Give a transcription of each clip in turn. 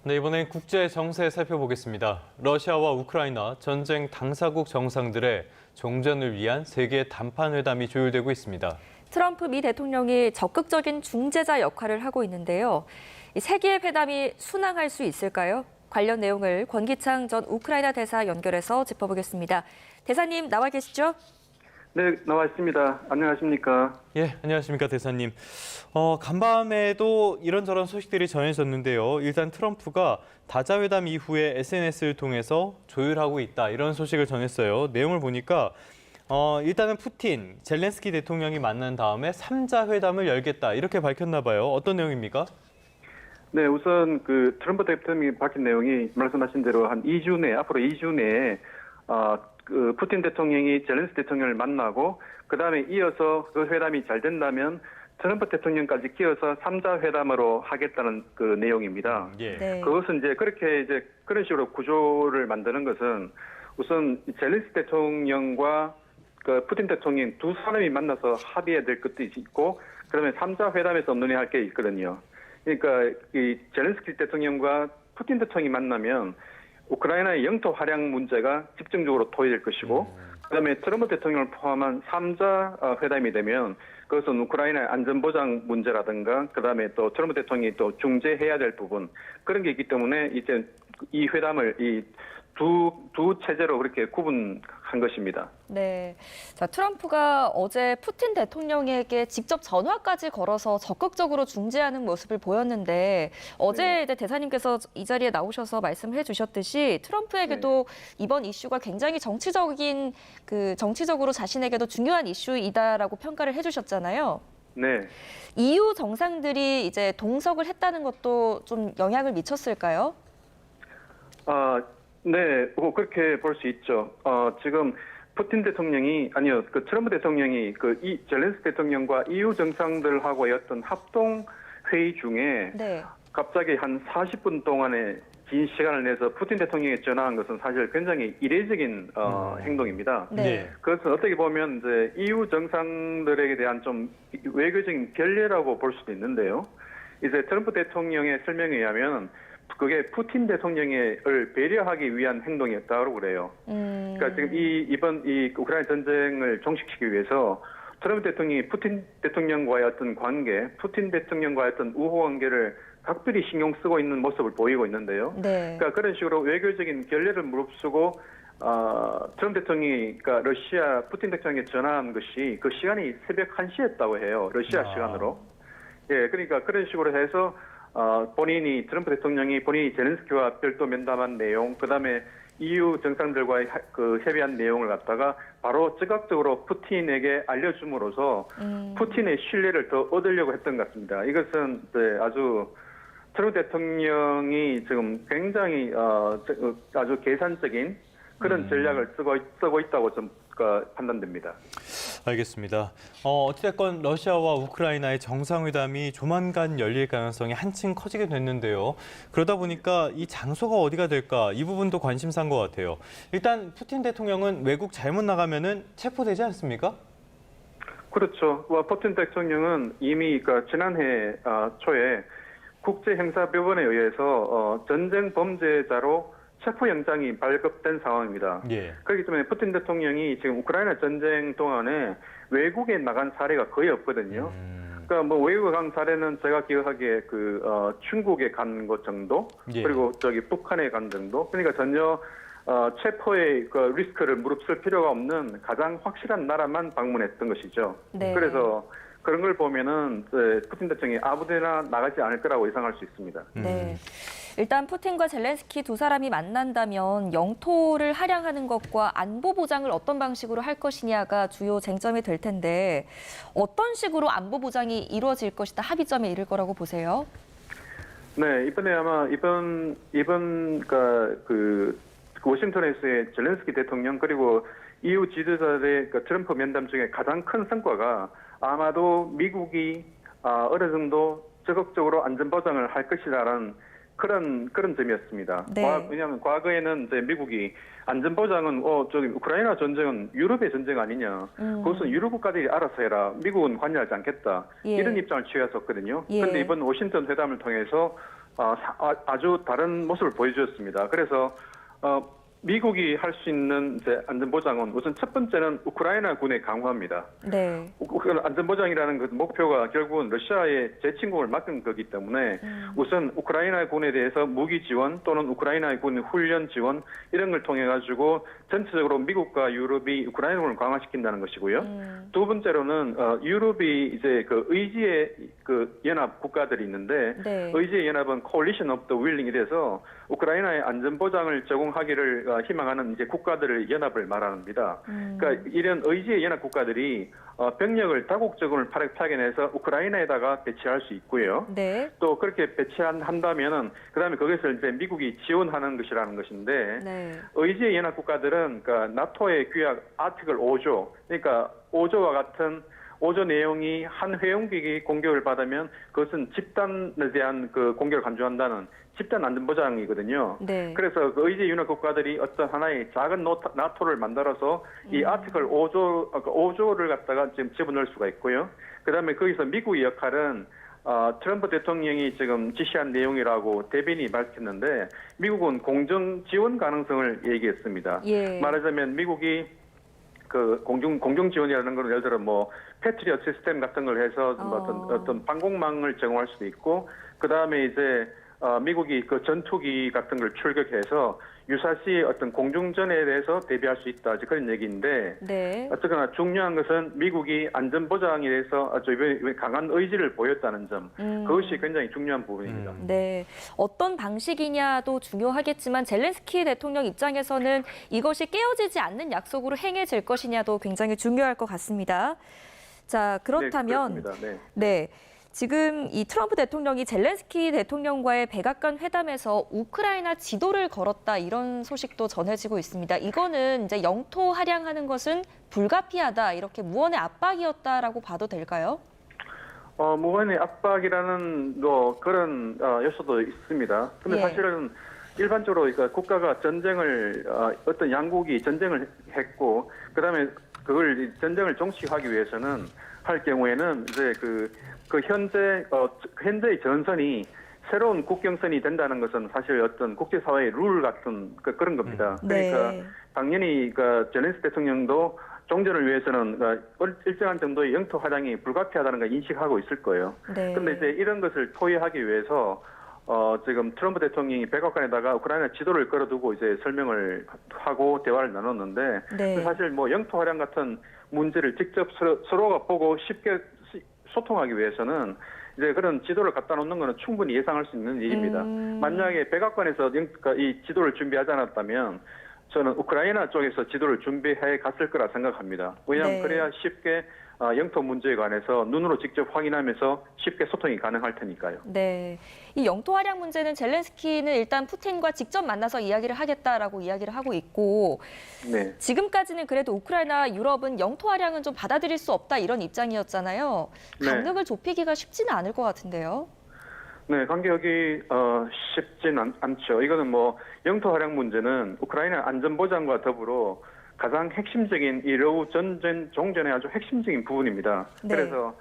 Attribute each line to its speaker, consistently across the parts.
Speaker 1: 네, 이번엔 국제 정세 살펴보겠습니다. 러시아와 우크라이나 전쟁 당사국 정상들의 종전을 위한 세계 담판 회담이 조율되고 있습니다.
Speaker 2: 트럼프 미 대통령이 적극적인 중재자 역할을 하고 있는데요. 이 세계 회담이 순항할 수 있을까요? 관련 내용을 권기창 전 우크라이나 대사 연결해서 짚어보겠습니다. 대사님 나와 계시죠?
Speaker 3: 네, 나와 있습니다. 안녕하십니까?
Speaker 1: 예, 안녕하십니까 대사님. 간밤에도 이런저런 소식들이 전해졌는데요. 일단 트럼프가 다자회담 이후에 SNS를 통해서 조율하고 있다 이런 소식을 전했어요. 내용을 보니까 일단은 푸틴, 젤렌스키 대통령이 만난 다음에 3자 회담을 열겠다 이렇게 밝혔나 봐요. 어떤 내용입니까?
Speaker 3: 네, 우선 그 트럼프 대통령이 밝힌 내용이 말씀하신 대로 한 2주 내, 앞으로 2주 내에 그 푸틴 대통령이 젤렌스키 대통령을 만나고 그다음에 이어서 그 회담이 잘 된다면 트럼프 대통령까지 끼어서 3자 회담으로 하겠다는 그 내용입니다.
Speaker 1: 예.
Speaker 2: 네.
Speaker 3: 그것은 이제 그런 식으로 구조를 만드는 것은 우선 젤렌스키 대통령과 그 푸틴 대통령 두 사람이 만나서 합의해야 될 것도 있고 그러면 3자 회담에서 논의할 게 있거든요. 그러니까 이 젤렌스키 대통령과 푸틴 대통령이 만나면 우크라이나의 영토 활용 문제가 집중적으로 토의될 것이고 그다음에 트럼프 대통령을 포함한 3자 회담이 되면 그것은 우크라이나의 안전보장 문제라든가 그다음에 또 트럼프 대통령이 또 중재해야 될 부분 그런 게 있기 때문에 이제 이 회담을 이 두 체제로 그렇게 구분한 것입니다.
Speaker 2: 네. 자, 트럼프가 어제 푸틴 대통령에게 직접 전화까지 걸어서 적극적으로 중재하는 모습을 보였는데 어제 이제 대사님께서 이 자리에 나오셔서 말씀해 주셨듯이 트럼프에게도 이번 이슈가 굉장히 정치적으로 자신에게도 중요한 이슈이다라고 평가를 해 주셨잖아요.
Speaker 3: 네.
Speaker 2: EU 정상들이 이제 동석을 했다는 것도 좀 영향을 미쳤을까요?
Speaker 3: 네, 그렇게 볼 수 있죠. 지금 푸틴 대통령이 그 트럼프 대통령이 이 젤렌스키 대통령과 EU 정상들하고의 어떤 합동 회의 중에
Speaker 2: 네.
Speaker 3: 갑자기 한 40분 동안의 긴 시간을 내서 푸틴 대통령에 전화한 것은 사실 굉장히 이례적인 행동입니다.
Speaker 2: 네.
Speaker 3: 그것은 어떻게 보면 이제 EU 정상들에게 대한 좀 외교적인 결례라고 볼 수도 있는데요. 이제 트럼프 대통령의 설명에 의하면 그게 푸틴 대통령을 배려하기 위한 행동이었다고 그래요. 그러니까 지금 이번 우크라이나 전쟁을 종식시키기 위해서 트럼프 대통령이 푸틴 대통령과의 어떤 관계, 푸틴 대통령과의 어떤 우호 관계를 각별히 신경 쓰고 있는 모습을 보이고 있는데요.
Speaker 2: 네.
Speaker 3: 그러니까 그런 식으로 외교적인 결례를 무릅쓰고 트럼프 대통령이 그러니까 러시아 푸틴 대통령에 전화한 것이 그 시간이 새벽 1시였다고 해요. 러시아 시간으로. 예, 그러니까 그런 식으로 해서 트럼프 대통령이 본인이 젤렌스키와 별도 면담한 내용, 그다음에 EU 정상들과의 그 협의한 내용을 갖다가 바로 즉각적으로 푸틴에게 알려줌으로써 푸틴의 신뢰를 더 얻으려고 했던 것 같습니다. 이것은 아주 트럼프 대통령이 지금 굉장히 아주 계산적인 그런 전략을 쓰고 있다고 좀 판단됩니다.
Speaker 1: 알겠습니다. 어찌됐건 러시아와 우크라이나의 정상회담이 조만간 열릴 가능성이 한층 커지게 됐는데요. 그러다 보니까 이 장소가 어디가 될까 이 부분도 관심사인 것 같아요. 일단 푸틴 대통령은 외국 잘못 나가면은 체포되지 않습니까?
Speaker 3: 그렇죠. 푸틴 대통령은 이미 지난해 초에 국제형사법원에 의해서 전쟁 범죄자로 체포영장이 발급된 상황입니다.
Speaker 1: 예.
Speaker 3: 그렇기 때문에 푸틴 대통령이 지금 우크라이나 전쟁 동안에 외국에 나간 사례가 거의 없거든요. 그러니까 외국에 간 사례는 제가 기억하기에 중국에 간 것 정도,
Speaker 1: 예.
Speaker 3: 그리고 북한에 간 정도. 그러니까 전혀 체포의 리스크를 무릅쓸 필요가 없는 가장 확실한 나라만 방문했던 것이죠.
Speaker 2: 네.
Speaker 3: 그래서 그런 걸 보면은 푸틴 대통령이 아무데나 나가지 않을 거라고 예상할 수 있습니다.
Speaker 2: 네. 일단 푸틴과 젤렌스키 두 사람이 만난다면 영토를 할양하는 것과 안보 보장을 어떤 방식으로 할 것이냐가 주요 쟁점이 될 텐데 어떤 식으로 안보 보장이 이루어질 것이다 합의점에 이를 거라고 보세요?
Speaker 3: 네, 이번에 아마 이번 워싱턴에서의 젤렌스키 대통령 그리고 EU 지도자들의 트럼프 면담 중에 가장 큰 성과가 아마도 미국이 어느 정도 적극적으로 안전 보장을 할 것이라는 그런 점이었습니다.
Speaker 2: 네.
Speaker 3: 왜냐하면 과거에는 이제 미국이 안전 보장은 우크라이나 전쟁은 유럽의 전쟁 아니냐. 그것은 유럽 국가들이 알아서 해라. 미국은 관여하지 않겠다.
Speaker 2: 예.
Speaker 3: 이런 입장을 취했었거든요.
Speaker 2: 예.
Speaker 3: 그런데 이번 워싱턴 회담을 통해서 아주 다른 모습을 보여주었습니다. 그래서 미국이 할 수 있는 이제 안전보장은 우선 첫 번째는 우크라이나군의 강화입니다.
Speaker 2: 네.
Speaker 3: 안전보장이라는 그 목표가 결국은 러시아의 재침공을 막은 거기 때문에 우선 우크라이나군에 대해서 무기 지원 또는 우크라이나군의 훈련 지원 이런 걸 통해 가지고 전체적으로 미국과 유럽이 우크라이나군을 강화시킨다는 것이고요. 두 번째로는 유럽이 이제 그 의지의 그 연합 국가들이 있는데
Speaker 2: 네.
Speaker 3: 의지의 연합은 Coalition of the Willing이 돼서 우크라이나의 안전보장을 제공하기를 희망하는 이제 국가들의 연합을 말합니다. 그러니까 이런 의지의 연합 국가들이 병력을 다국적으로 파견해서 우크라이나에다가 배치할 수 있고요.
Speaker 2: 네.
Speaker 3: 또 그렇게 배치한다면은 그다음에 거기서 이제 미국이 지원하는 것이라는 것인데
Speaker 2: 네.
Speaker 3: 의지의 연합 국가들은 그러니까 나토의 규약 아티클 5조 그러니까 5조와 같은 5조 내용이 한 회용국이 공격을 받으면 그것은 집단에 대한 그 공격을 간주한다는 집단 안전보장이거든요.
Speaker 2: 네.
Speaker 3: 그래서 그 의제 연합 국가들이 어떤 하나의 작은 나토를 만들어서 이 아티클 5조를 갖다가 지금 집어넣을 수가 있고요. 그다음에 거기서 미국의 역할은 트럼프 대통령이 지금 지시한 내용이라고 대변인이 밝혔는데 미국은 공정 지원 가능성을 얘기했습니다.
Speaker 2: 예.
Speaker 3: 말하자면 미국이 그 공정 지원이라는 건 예를 들어 뭐 패트리엇 시스템 같은 걸 해서 어떤 방공망을 제공할 수도 있고 그 다음에 이제 미국이 그 전투기 같은 걸 출격해서 유사시 어떤 공중전에 대해서 대비할 수 있다 그런 얘기인데
Speaker 2: 네.
Speaker 3: 어쨌거나 중요한 것은 미국이 안전보장에 대해서 아주 강한 의지를 보였다는 점 그것이 굉장히 중요한 부분입니다.
Speaker 2: 네, 어떤 방식이냐도 중요하겠지만 젤렌스키 대통령 입장에서는 이것이 깨어지지 않는 약속으로 행해질 것이냐도 굉장히 중요할 것 같습니다. 자, 그렇다면 네. 지금 이 트럼프 대통령이 젤렌스키 대통령과의 백악관 회담에서 우크라이나 지도를 걸었다 이런 소식도 전해지고 있습니다. 이거는 이제 영토 할양하는 것은 불가피하다 이렇게 무언의 압박이었다라고 봐도 될까요?
Speaker 3: 무언의 압박이라는 그런 요소도 있습니다. 근데 사실은 일반적으로 그러니까 국가가 전쟁을 어떤 양국이 전쟁을 했고 그다음에 그걸 전쟁을 종식하기 위해서는 할 경우에는 이제 그 현재의 전선이 새로운 국경선이 된다는 것은 사실 어떤 국제사회의 룰 같은 그런 겁니다. 그러니까 당연히 젤렌스키 대통령도 종전을 위해서는 일정한 정도의 영토 할양이 불가피하다는 걸 인식하고 있을 거예요. 그런데 이제 이런 것을 토의하기 위해서 지금 트럼프 대통령이 백악관에다가 우크라이나 지도를 걸어두고 이제 설명을 하고 대화를 나눴는데 사실 뭐 영토 할양 같은 문제를 직접 서로가 보고 쉽게 소통하기 위해서는 이제 그런 지도를 갖다 놓는 것은 충분히 예상할 수 있는 일입니다. 만약에 백악관에서 이 지도를 준비하지 않았다면 저는 우크라이나 쪽에서 지도를 준비해 갔을 거라 생각합니다. 왜냐하면 그래야 쉽게 영토 문제에 관해서 눈으로 직접 확인하면서 쉽게 소통이 가능할 테니까요.
Speaker 2: 네, 이 영토 할양 문제는 젤렌스키는 일단 푸틴과 직접 만나서 이야기를 하겠다라고 이야기를 하고 있고 지금까지는 그래도 우크라이나, 유럽은 영토 할양은 좀 받아들일 수 없다 이런 입장이었잖아요. 간격을 좁히기가 쉽지는 않을 것 같은데요.
Speaker 3: 네, 간격이 쉽진 않죠. 이거는 뭐 영토 할양 문제는 우크라이나 안전보장과 더불어 가장 핵심적인 이 러우 전쟁 종전의 아주 핵심적인 부분입니다. 그래서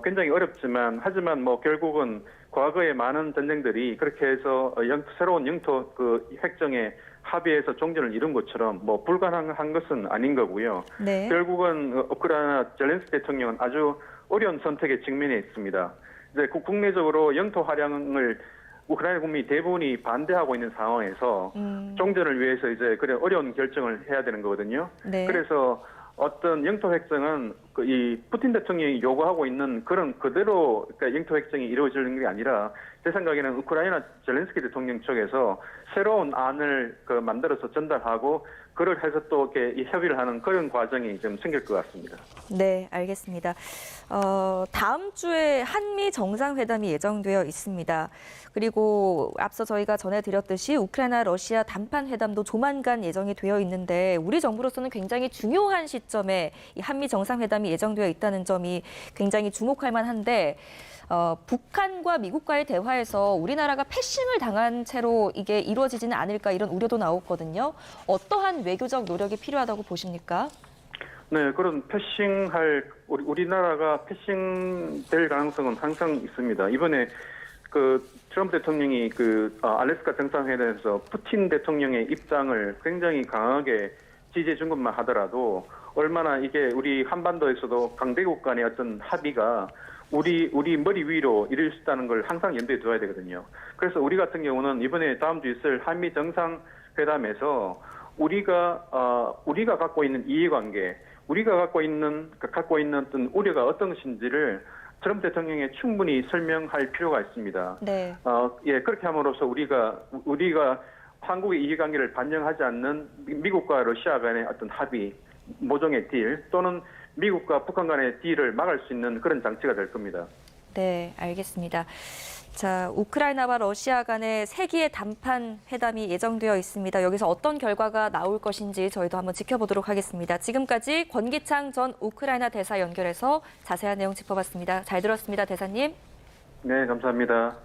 Speaker 3: 굉장히 어렵지만 하지만 뭐 결국은 과거의 많은 전쟁들이 그렇게 해서 새로운 영토 그 획정에 합의해서 종전을 이룬 것처럼 뭐 불가능한 것은 아닌 거고요. 결국은 우크라이나 젤렌스키 대통령은 아주 어려운 선택에 직면해 있습니다. 이제 국내적으로 영토 할양을 우크라이나 국민이 대부분이 반대하고 있는 상황에서 종전을 위해서 이제 그런 어려운 결정을 해야 되는 거거든요. 그래서 어떤 영토 획정은 이 푸틴 대통령이 요구하고 있는 그런 그대로 그러니까 영토 획정이 이루어지는 게 아니라 제 생각에는 우크라이나 젤렌스키 대통령 쪽에서 새로운 안을 만들어서 전달하고 그걸 해서 또 이렇게 협의를 하는 그런 과정이 좀 생길 것 같습니다.
Speaker 2: 네, 알겠습니다. 다음 주에 한미 정상회담이 예정되어 있습니다. 그리고 앞서 저희가 전해드렸듯이 우크라이나 러시아 단판 회담도 조만간 예정이 되어 있는데 우리 정부로서는 굉장히 중요한 시점에 이 한미 정상회담이 예정되어 있다는 점이 굉장히 주목할 만한데 북한과 미국과의 대화에서 우리나라가 패싱을 당한 채로 이게 이루어지지는 않을까 이런 우려도 나오거든요. 어떠한 외교적 노력이 필요하다고 보십니까?
Speaker 3: 네, 그런 패싱할 우리나라가 패싱될 가능성은 항상 있습니다. 이번에 그 트럼프 대통령이 알래스카 정상회담에서 푸틴 대통령의 입장을 굉장히 강하게 지지해 준 것만 하더라도 얼마나 이게 우리 한반도에서도 강대국 간의 어떤 합의가 우리 머리 위로 이룰 수 있다는 걸 항상 염두에 둬야 되거든요. 그래서 우리 같은 경우는 이번에 다음 주 있을 한미 정상회담에서 우리가 갖고 있는 이해관계, 우리가 갖고 있는 어떤 우려가 어떤 것인지를 트럼프 대통령에 충분히 설명할 필요가 있습니다.
Speaker 2: 네.
Speaker 3: 그렇게 함으로써 우리가 한국의 이해관계를 반영하지 않는 미국과 러시아 간의 어떤 합의, 모종의 딜 또는 미국과 북한 간의 딜을 막을 수 있는 그런 장치가 될 겁니다.
Speaker 2: 네, 알겠습니다. 자, 우크라이나와 러시아 간의 세기의 담판 회담이 예정되어 있습니다. 여기서 어떤 결과가 나올 것인지 저희도 한번 지켜보도록 하겠습니다. 지금까지 권기창 전 우크라이나 대사 연결해서 자세한 내용 짚어봤습니다. 잘 들었습니다, 대사님.
Speaker 3: 네, 감사합니다.